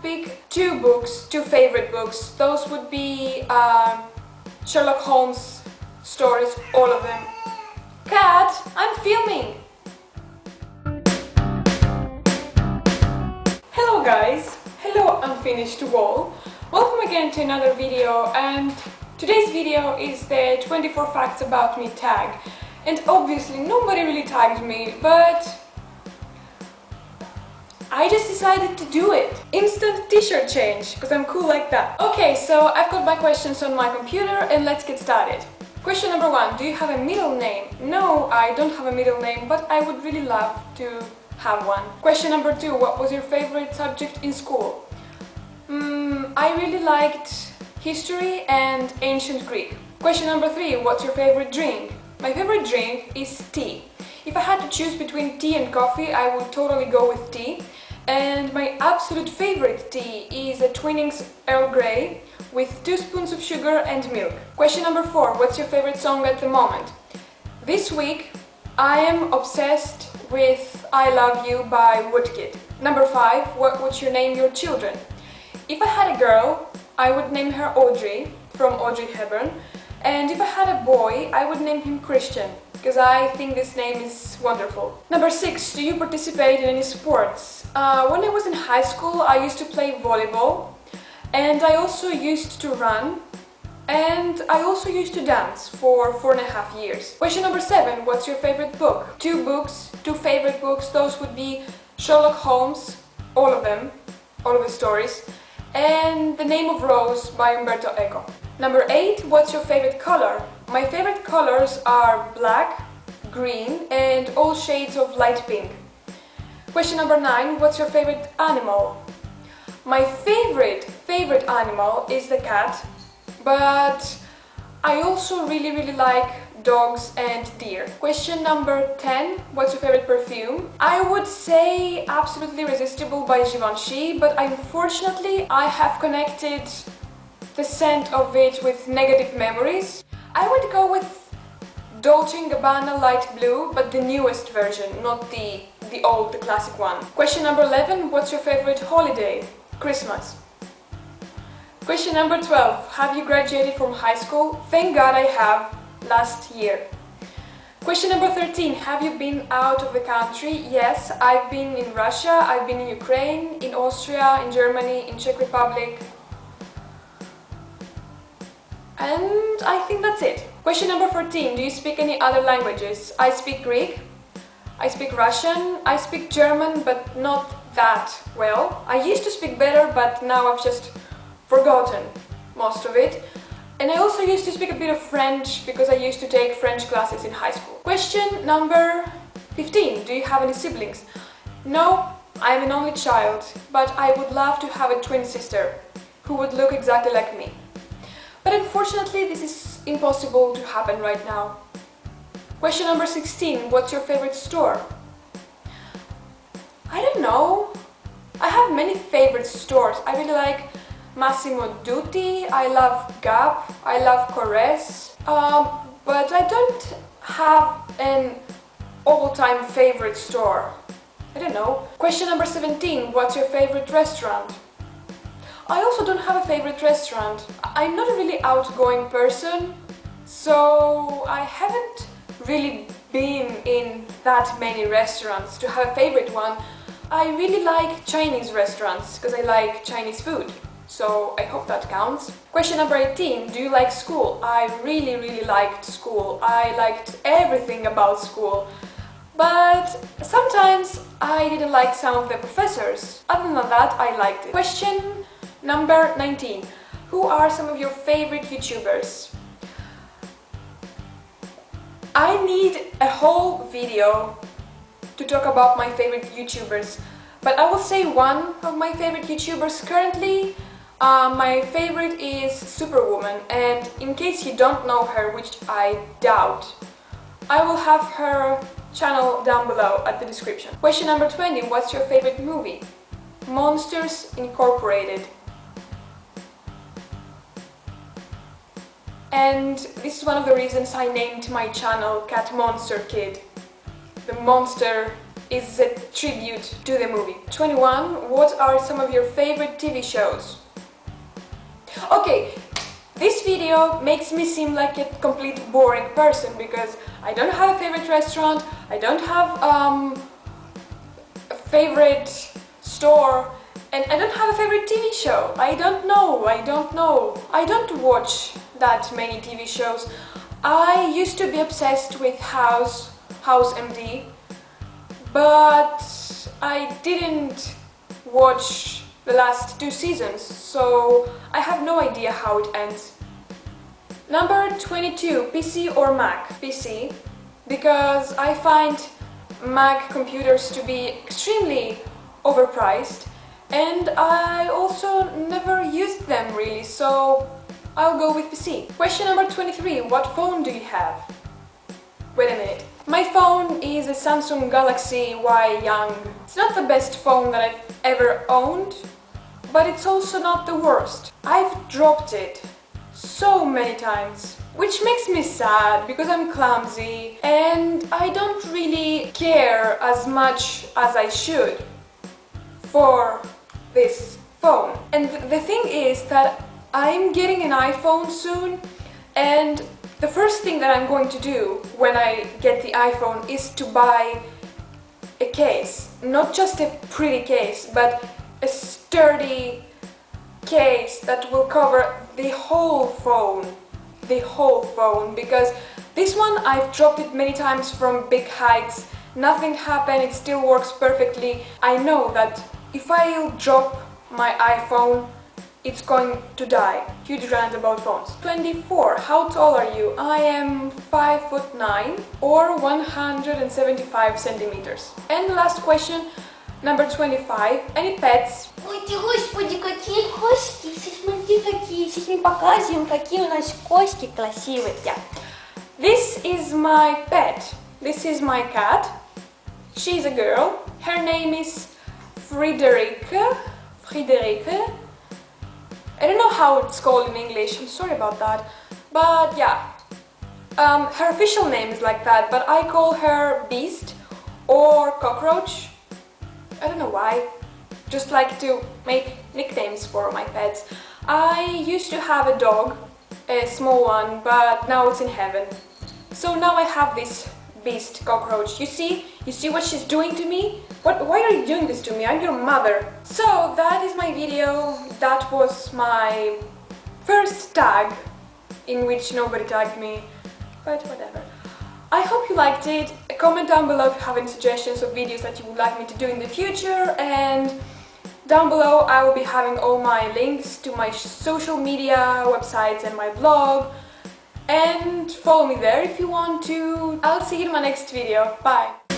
pick two books, two favorite books, those would be Sherlock Holmes stories, all of them. Cat, I'm filming! Hello guys! Hello unfinished wall! Welcome again to another video, and today's video is the 24 facts about me tag. And obviously nobody really tagged me, but I just decided to do it. Instant t-shirt change, because I'm cool like that. Okay, so I've got my questions on my computer and let's get started. Question number 1. Do you have a middle name? No, I don't have a middle name, but I would really love to have one. Question number 2. What was your favorite subject in school? I really liked history and ancient Greek. Question number 3. What's your favorite drink? My favorite drink is tea. If I had to choose between tea and coffee, I would totally go with tea. And my absolute favorite tea is a Twinings Earl Grey with 2 spoons of sugar and milk. Question number 4. What's your favorite song at the moment? This week I am obsessed with I Love You by Woodkid. Number 5. What would you name your children? If I had a girl, I would name her Audrey, from Audrey Hepburn. And if I had a boy, I would name him Christian, because I think this name is wonderful. Number 6. Do you participate in any sports? When I was in high school, I used to play volleyball, and I also used to run, and I also used to dance for 4.5 years. Question number 7. What's your favorite book? 2 books, 2 favorite books, those would be Sherlock Holmes, all of them, all of the stories, and The Name of Rose by Umberto Eco. Number 8. What's your favorite color? My favorite colors are black, green, and all shades of light pink. Question number 9. What's your favorite animal? My favorite animal is the cat, but I also really like dogs and deer. Question number 10. What's your favorite perfume? I would say Absolutely Irresistible by Givenchy, but unfortunately I have connected the scent of it with negative memories. I would go with Dolce & Gabbana Light Blue, but the newest version, not the old, the classic one. Question number 11. What's your favorite holiday? Christmas. Question number 12. Have you graduated from high school? Thank God I have, last year. Question number 13. Have you been out of the country? Yes, I've been in Russia, I've been in Ukraine, in Austria, in Germany, in Czech Republic. And I think that's it. Question number 14. Do you speak any other languages? I speak Greek, I speak Russian, I speak German, but not that well. I used to speak better, but now I've just forgotten most of it. And I also used to speak a bit of French, because I used to take French classes in high school. Question number 15. Do you have any siblings? No, I am an only child, but I would love to have a twin sister who would look exactly like me. But unfortunately, this is impossible to happen right now. Question number 16. What's your favorite store? I don't know. I have many favorite stores. I really like Massimo Dutti, I love Gap, I love Corres, but I don't have an all-time favorite store. I don't know. Question number 17. What's your favorite restaurant? I also don't have a favorite restaurant. I'm not a really outgoing person, so I haven't really been in that many restaurants to have a favorite one. I really like Chinese restaurants because I like Chinese food, so I hope that counts. Question number 18. Do you like school? I really liked school. I liked everything about school. But sometimes I didn't like some of the professors. Other than that, I liked it. Question number 19. Who are some of your favorite YouTubers? I need a whole video to talk about my favorite YouTubers, but I will say one of my favorite YouTubers currently. My favorite is Superwoman, and in case you don't know her, which I doubt, I will have her channel down below at the description. Question number 20. What's your favorite movie? Monsters Incorporated. And this is one of the reasons I named my channel Cat Monster Kid. The monster is a tribute to the movie. 21. What are some of your favorite TV shows? Okay, this video makes me seem like a complete boring person because I don't have a favorite restaurant, I don't have a favorite store, and I don't have a favorite TV show. I don't know. I don't watch that many TV shows. I used to be obsessed with House MD, but I didn't watch the last 2 seasons, so I have no idea how it ends. Number 22, PC or Mac? PC, because I find Mac computers to be extremely overpriced, and I also never used them really, so I'll go with PC. Question number 23, what phone do you have? Wait a minute. My phone is a Samsung Galaxy Y Young. It's not the best phone that I've ever owned, but it's also not the worst. I've dropped it so many times, which makes me sad because I'm clumsy and I don't really care as much as I should for this phone. And the thing is that I'm getting an iPhone soon, and the first thing that I'm going to do when I get the iPhone is to buy a case. Not just a pretty case, but a sturdy case that will cover the whole phone. The whole phone, because this one I've dropped it many times from big heights. Nothing happened, it still works perfectly. I know that if I drop my iPhone, it's going to die. Huge rant about phones. 24. How tall are you? I am 5'9" or 175 centimeters. And the last question, number 25. Any pets? Ой, ты, господи, какие кошки! Смотри, какие! Сейчас мы покажем, какие у нас кошки красивые. This is my pet. This is my cat. She's a girl. Her name is Friederike. I don't know how it's called in English, I'm sorry about that, but yeah, her official name is like that, but I call her Beast or Cockroach. I don't know why, just like to make nicknames for my pets. I used to have a dog, a small one, but now it's in heaven. So now I have this Beast Cockroach. You see what she's doing to me? Why are you doing this to me? I'm your mother. So that is my video. That was my first tag in which nobody tagged me, but whatever. I hope you liked it. Comment down below if you have any suggestions of videos that you would like me to do in the future, and down below I will be having all my links to my social media, websites and my blog, and follow me there if you want to. I'll see you in my next video. Bye!